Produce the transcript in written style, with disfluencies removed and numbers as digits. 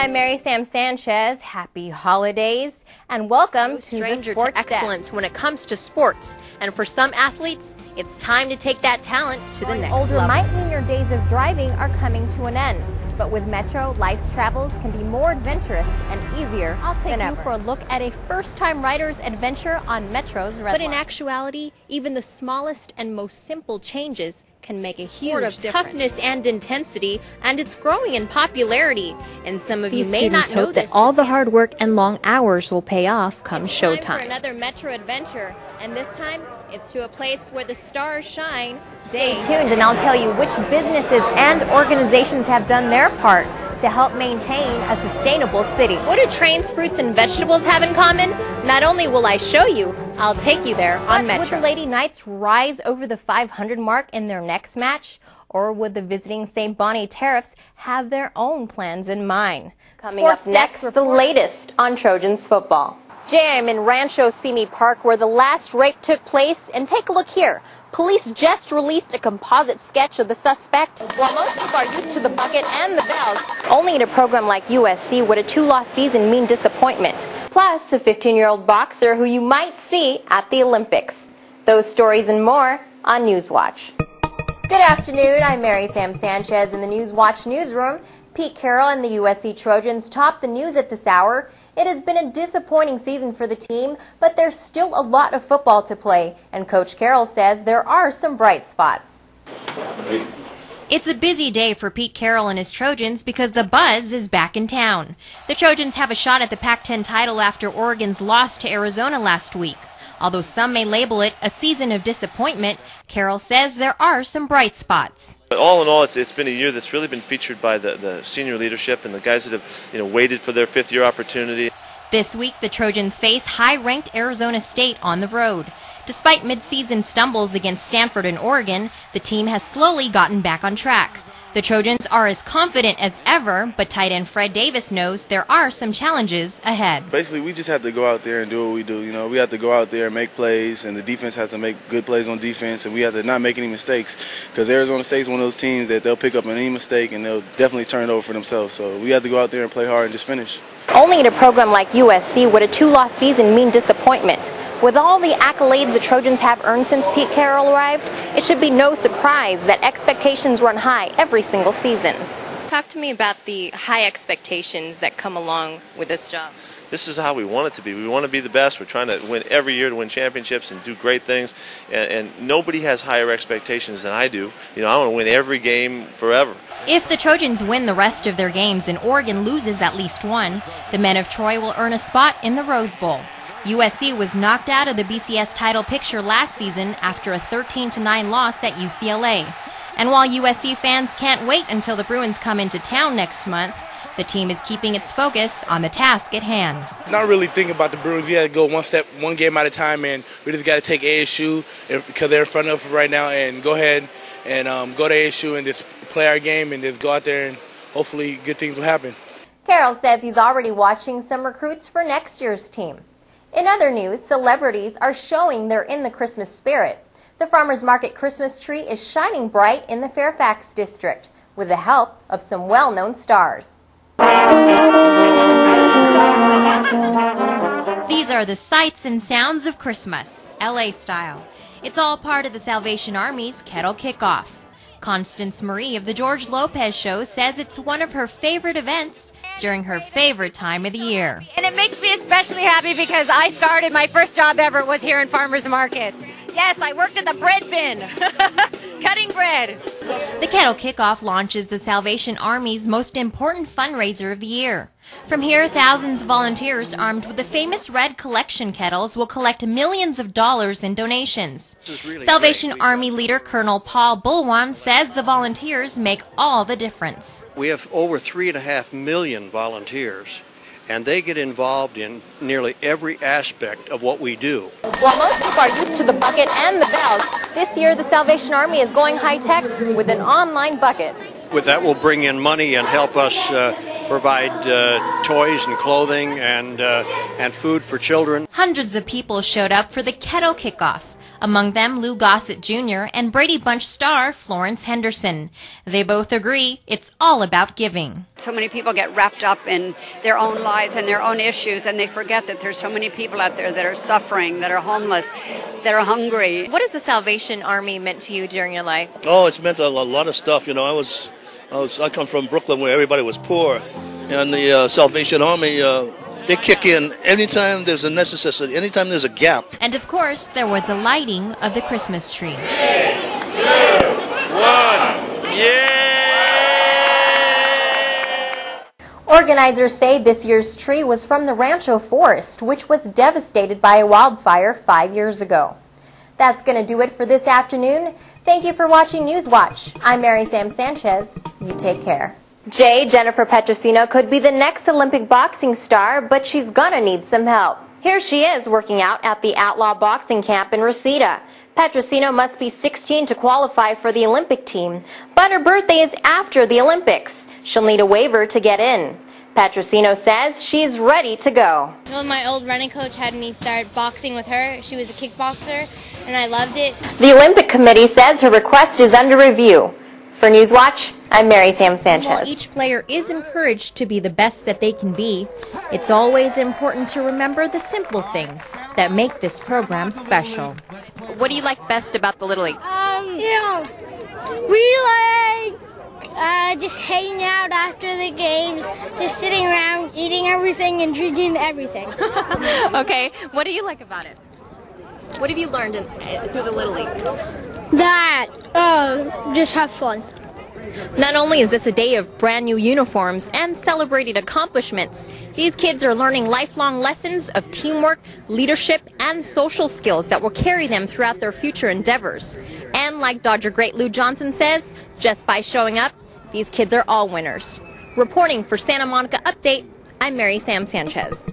I'm MarieSam Sanchez. Happy holidays and welcome to Stranger the to excellence when it comes to sports. And for some athletes, it's time to take that talent to the next older level. might mean your days of driving are coming to an end. But with Metro, life's travels can be more adventurous and easier I'll take than you ever. for a look at a first-time rider's adventure on Metro's Red But Line. in actuality, even the smallest and most simple changes can make a Sport huge of difference. toughness and intensity, and it's growing in popularity. And some of These you may students not know hope this. that all the hard work and long hours will pay off come It's time for showtime. another Metro adventure, and this time it's to a place where the stars shine day. Stay tuned and I'll tell you which businesses and organizations have done their part to help maintain a sustainable city. What do trains, fruits, and vegetables have in common? Not only will I show you, I'll take you there on Metro. Would the Lady Knights rise over the 500 mark in their next match? Or would the visiting St. Bonnie Tariffs have their own plans in mind? Coming up next, the latest on Trojans football. Jam in Rancho Simi Park, where the last rape took place, and take a look here. Police just released a composite sketch of the suspect. While most people are used to the bucket and the bells, Only in a program like USC would a 2-loss season mean disappointment. Plus, a 15-year-old boxer who you might see at the Olympics. Those stories and more on Newswatch. Good afternoon, I'm MarieSam Sanchez in the Newswatch newsroom. Pete Carroll and the USC Trojans top the news at this hour. It has been a disappointing season for the team, but there's still a lot of football to play, and Coach Carroll says there are some bright spots. It's a busy day for Pete Carroll and his Trojans because the buzz is back in town. The Trojans have a shot at the Pac-10 title after Oregon's loss to Arizona last week. Although some may label it a season of disappointment, Carroll says there are some bright spots. All in all, it's been a year that's really been featured by the senior leadership and the guys that have waited for their fifth-year opportunity. This week, the Trojans face high-ranked Arizona State on the road. Despite mid-season stumbles against Stanford and Oregon, the team has slowly gotten back on track. The Trojans are as confident as ever, but tight end Fred Davis knows there are some challenges ahead. Basically, we just have to go out there and do what we do. We have to go out there and make plays, and the defense has to make good plays on defense, and we have to not make any mistakes, because Arizona State is one of those teams that they'll pick up any mistake and they'll definitely turn it over for themselves. So we have to go out there and play hard and just finish. Only in a program like USC would a 2-loss season mean disappointment. With all the accolades the Trojans have earned since Pete Carroll arrived, it should be no surprise that expectations run high every single season. talk to me about the high expectations that come along with this job. This is how we want it to be. We want to be the best. We're trying to win every year, to win championships and do great things. And nobody has higher expectations than I do. I want to win every game forever. If the Trojans win the rest of their games and Oregon loses at least one, the men of Troy will earn a spot in the Rose Bowl. USC was knocked out of the BCS title picture last season after a 13-9 loss at UCLA. And while USC fans can't wait until the Bruins come into town next month, the team is keeping its focus on the task at hand. Not really thinking about the Bruins. We got to go one game at a time, and we just got to take ASU because they're in front of us right now, and go ahead and go to ASU and just play our game and just go out there and hopefully good things will happen. Carroll says he's already watching some recruits for next year's team. In other news, celebrities are showing they're in the Christmas spirit. The Farmers Market Christmas tree is shining bright in the Fairfax district with the help of some well-known stars. These are the sights and sounds of Christmas, LA style. It's all part of the Salvation Army's Kettle Kickoff. Constance Marie of the George Lopez Show says it's one of her favorite events during her favorite time of the year. And it makes me especially happy because my first job ever was here in Farmers Market. Yes, I worked at the bread bin, cutting bread. The Kettle Kickoff launches the Salvation Army's most important fundraiser of the year. From here, thousands of volunteers armed with the famous red collection kettles will collect millions of dollars in donations. Salvation Army leader Colonel Paul Bulwan says the volunteers make all the difference. We have over 3.5 million volunteers, and they get involved in nearly every aspect of what we do. While most people are used to the bucket and the bells, this year the Salvation Army is going high-tech with an online bucket. With that, will bring in money and help us provide toys and clothing and food for children. Hundreds of people showed up for the Kettle Kickoff, Among them, Lou Gossett Jr. and Brady Bunch star Florence Henderson. They both agree it's all about giving. So many people get wrapped up in their own lives and their own issues, and they forget that there's so many people out there that are suffering, that are homeless, that are hungry. What has the Salvation Army meant to you during your life? Oh, it's meant a lot of stuff. You know, I come from Brooklyn where everybody was poor, and the Salvation Army, they kick in anytime there's a necessity, anytime there's a gap. And of course, there was the lighting of the Christmas tree. 3, 2, 1, yeah! Organizers say this year's tree was from the Rancho Forest, which was devastated by a wildfire 5 years ago. That's going to do it for this afternoon. Thank you for watching Newswatch. I'm MarieSam Sanchez. You take care. Jennifer Petrosino could be the next Olympic boxing star, but she's gonna need some help. Here she is working out at the Outlaw Boxing Camp in Reseda. Petrosino must be 16 to qualify for the Olympic team, but her birthday is after the Olympics. She'll need a waiver to get in. Petrosino says she's ready to go. Well, my old running coach had me start boxing with her. She was a kickboxer, and I loved it. The Olympic Committee says her request is under review. For Newswatch, I'm MarieSam Sanchez. While each player is encouraged to be the best that they can be, it's always important to remember the simple things that make this program special. What do you like best about the Little League? We like just hanging out after the games, just sitting around, eating everything and drinking everything. Okay, what do you like about it? What have you learned through the Little League? That, just have fun. Not only is this a day of brand new uniforms and celebrated accomplishments, these kids are learning lifelong lessons of teamwork, leadership, and social skills that will carry them throughout their future endeavors. And like Dodger great Lou Johnson says, just by showing up, these kids are all winners. Reporting for Santa Monica Update, I'm MarieSam Sanchez.